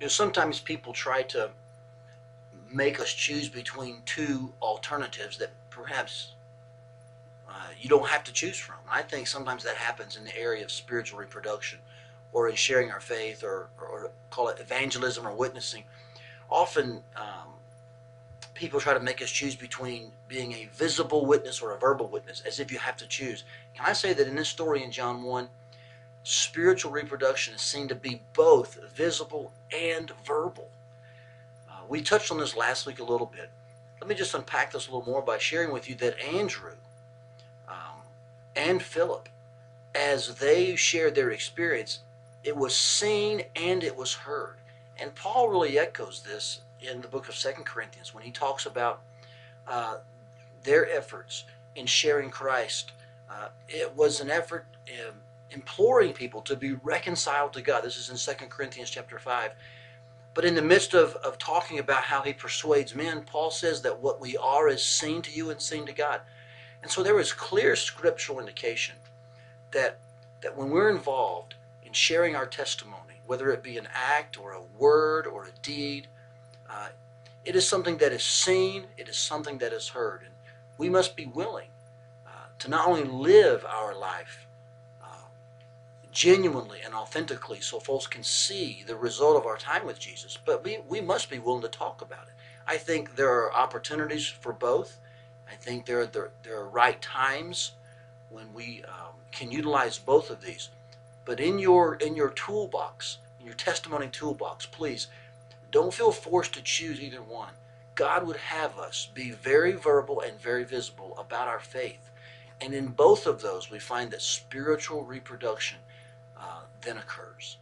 Sometimes people try to make us choose between two alternatives that perhaps you don't have to choose from. I think sometimes that happens in the area of spiritual reproduction or in sharing our faith or call it evangelism or witnessing. Often people try to make us choose between being a visible witness or a verbal witness as if you have to choose. Can I say that in this story in John 1, spiritual reproduction is seen to be both visible and verbal? We touched on this last week a little bit. Let me just unpack this a little more by sharing with you that Andrew um, and Philip, as they shared their experience, it was seen and it was heard. And Paul really echoes this in the book of 2 Corinthians when he talks about uh, their efforts in sharing Christ. It was an effort imploring people to be reconciled to God. This is in 2 Corinthians chapter 5. But in the midst of talking about how he persuades men, Paul says that what we are is seen to you and seen to God. And so there is clear scriptural indication that when we're involved in sharing our testimony, whether it be an act or a word or a deed, uh, it is something that is seen, it is something that is heard. And we must be willing to not only live our life genuinely and authentically so folks can see the result of our time with Jesus, but we must be willing to talk about it. I think there are opportunities for both. I think there are right times when we can utilize both of these. But in your toolbox, in your testimony toolbox, please don't feel forced to choose either one. God would have us be very verbal and very visible about our faith. And in both of those, we find that spiritual reproduction then occurs.